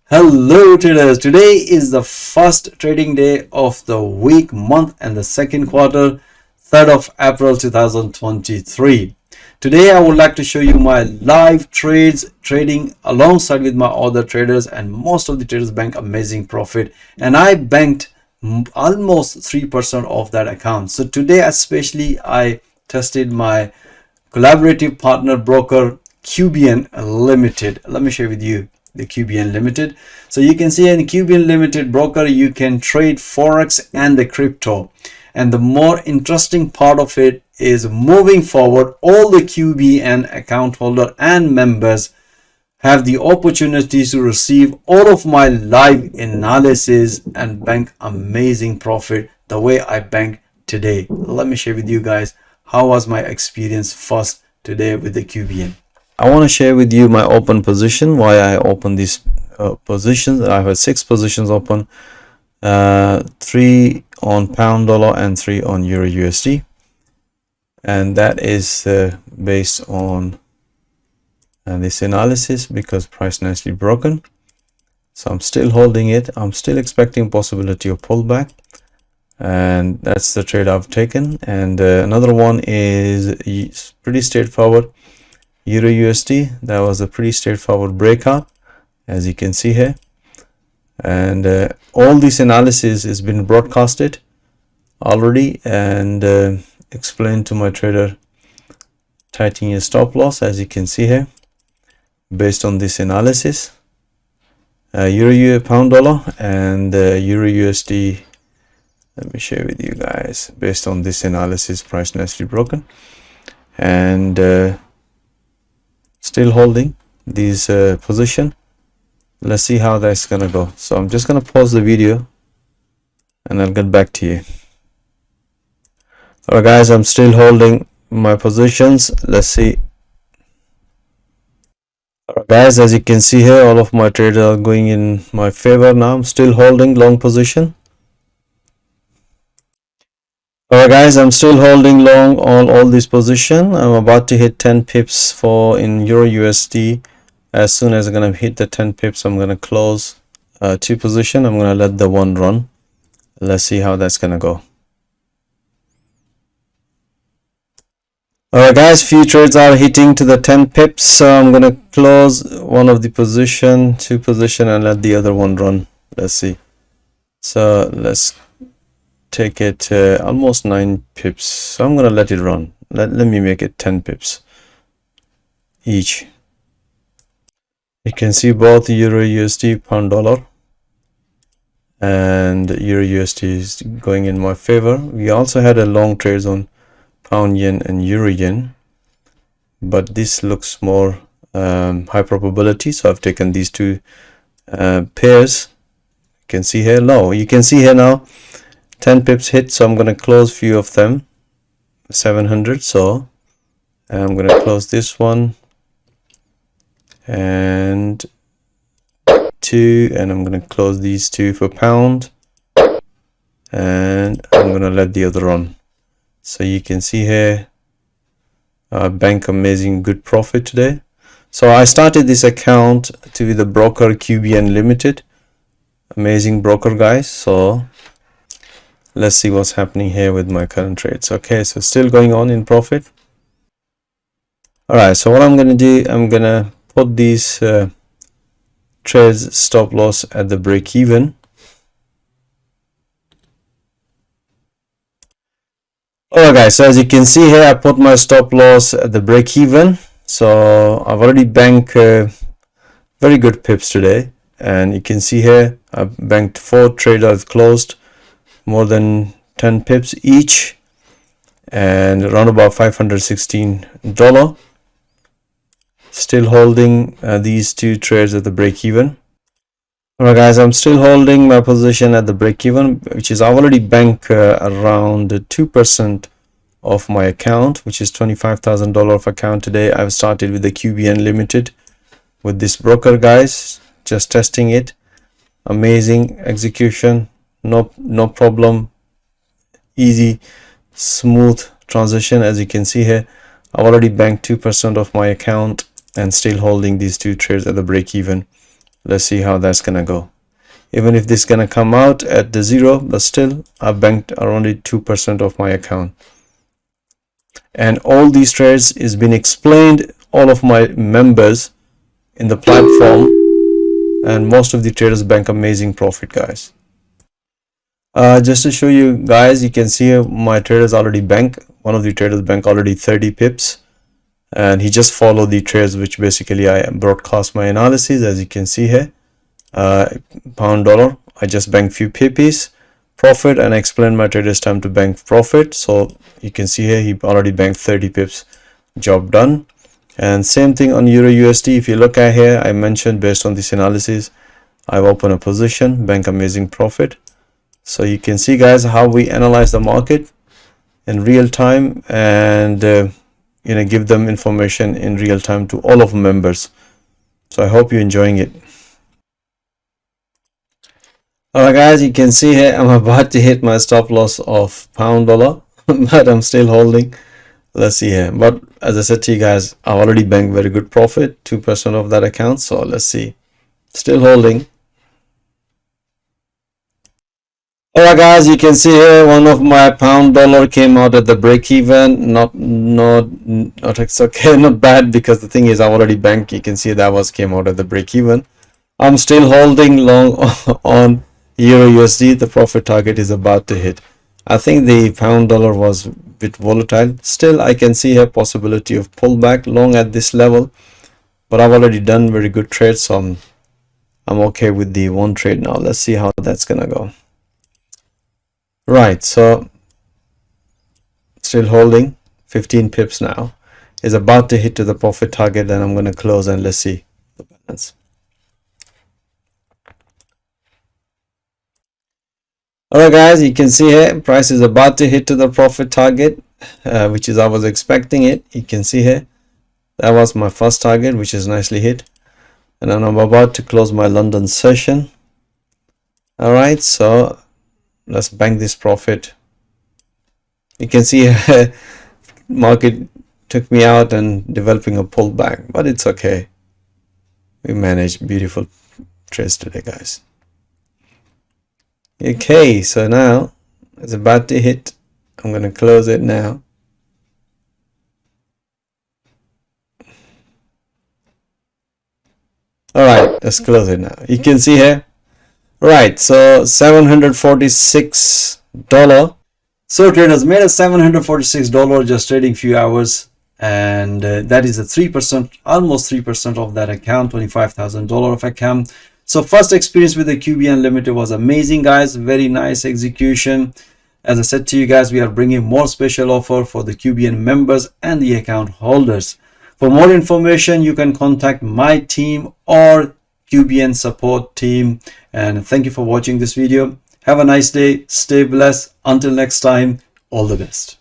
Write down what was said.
Hello traders, today is the first trading day of the week, month and the second quarter, 3rd of April 2023. Today I would like to show you my live trades trading alongside with my other traders, and most of the traders bank amazing profit, and I banked almost 3% of that account. So today especially I tested my collaborative partner broker QBN Limited. Let me share with you the QBN Limited. So you can see in QBN Limited broker you can trade Forex and the crypto, and the more interesting part of it is moving forward all the QBN account holder and members have the opportunity to receive all of my live analysis and bank amazing profit the way I bank today. Let me share with you guys how was my experience first today with the QBN. I want to share with you my open position, why I open these positions. I have 6 positions open, 3 on pound dollar and 3 on euro USD, and that is based on this analysis because price nicely broken. So I'm still holding it. I'm still expecting possibility of pullback, and that's the trade I've taken. And another one is pretty straightforward, euro USD. That was a pretty straightforward breakout, as you can see here. And all this analysis has been broadcasted already and explained to my trader. Tightening your stop loss, as you can see here, based on this analysis. Euro pound dollar and euro USD. Let me share with you guys based on this analysis. Price nicely broken, and still holding this position. Let's see how that's gonna go. So I'm just gonna pause the video and I'll get back to you. Alright guys, I'm still holding my positions. Let's see. Alright guys, as you can see here, all of my trades are going in my favor now. I'm still holding long position. Alright guys, I'm still holding long on all this position. I'm about to hit 10 pips for in euro USD. As soon as I'm gonna hit the 10 pips, I'm gonna close 2 position. I'm gonna let the one run. Let's see how that's gonna go. Alright guys, few trades are hitting to the 10 pips, so I'm gonna close one of the position, 2 position, and let the other one run. Let's see. So let's take it almost 9 pips, so I'm gonna let it run. Let me make it 10 pips each. You can see both euro USD, pound dollar, and euro USD is going in my favor. We also had a long trades on pound yen and euro yen, but this looks more high probability, so I've taken these 2 pairs. You can see here low. You can see here now 10 pips hit, so I'm going to close few of them, 700. So I'm going to close this one and 2, and I'm going to close these 2 for pound, and I'm going to let the other run. So you can see here bank amazing good profit today. So I started this account to the broker QBN Limited, amazing broker guys. So let's see what's happening here with my current trades. Okay, so still going on in profit. Alright, so what I'm gonna do, I'm gonna put these trades stop loss at the break even. Alright guys, so as you can see here, I put my stop loss at the break even. So I've already banked very good pips today, and you can see here I've banked 4 trades. I've closed more than 10 pips each, and around about $516. Still holding these 2 trades at the break even. Alright guys, I'm still holding my position at the break even, which is I've already banked around 2% of my account, which is $25,000 of account today. I've started with the QBN Limited with this broker guys, just testing it. Amazing execution, no problem, easy smooth transition. As you can see here, I've already banked 2% of my account and still holding these 2 trades at the break even. Let's see how that's gonna go. Even if this is gonna come out at the zero, but still I banked around 2% of my account. And all these trades is been explained, all of my members in the platform, and most of the traders bank amazing profit, guys. Just to show you guys, you can see my traders already bank. One of the traders bank already 30 pips, and he just followed the trades which basically I broadcast my analysis. As you can see here, pound dollar, I just banked few pippies profit, and I explained my traders time to bank profit. So you can see here he already banked 30 pips, job done. And same thing on euro USD. If you look at here, I mentioned based on this analysis, I've opened a position, bank amazing profit. So you can see, guys, how we analyze the market in real time, and give them information in real time to all of members. So I hope you're enjoying it. Alright guys, you can see here I'm about to hit my stop loss of pound dollar, but I'm still holding. Let's see here. But as I said to you guys, I already banked very good profit, 2% of that account. So let's see. Still holding. Alright guys, you can see here one of my pound dollar came out at the break even. Not it's okay, not bad, because the thing is I already banked. You can see that came out at the break even. I'm still holding long on euro USD. The profit target is about to hit. I think the pound dollar was a bit volatile. Still I can see a possibility of pullback long at this level, but I've already done very good trades, so I'm okay with the one trade now. Let's see how that's gonna go. Right, so still holding 15 pips now, is about to hit to the profit target. Then I'm going to close, and let's see the balance. Alright guys, you can see here price is about to hit to the profit target, which is I was expecting it. You can see here that was my first target, which is nicely hit, and then I'm about to close my London session. Alright, so let's bank this profit. You can see market took me out and developing a pullback, but it's okay. We managed beautiful trades today, guys. Okay, so now it's about to hit. I'm going to close it now. Alright, let's close it now. You can see here. Right, so $746. So traders made a $746 just trading few hours, and that is a 3%, almost 3% of that account, $25,000 of account. So first experience with the QB Unlimited was amazing, guys. Very nice execution. As I said to you guys, we are bringing more special offer for the QBN members and the account holders. For more information, you can contact my team or QBN support team. And thank you for watching this video. Have a nice day. Stay blessed. Until next time, all the best.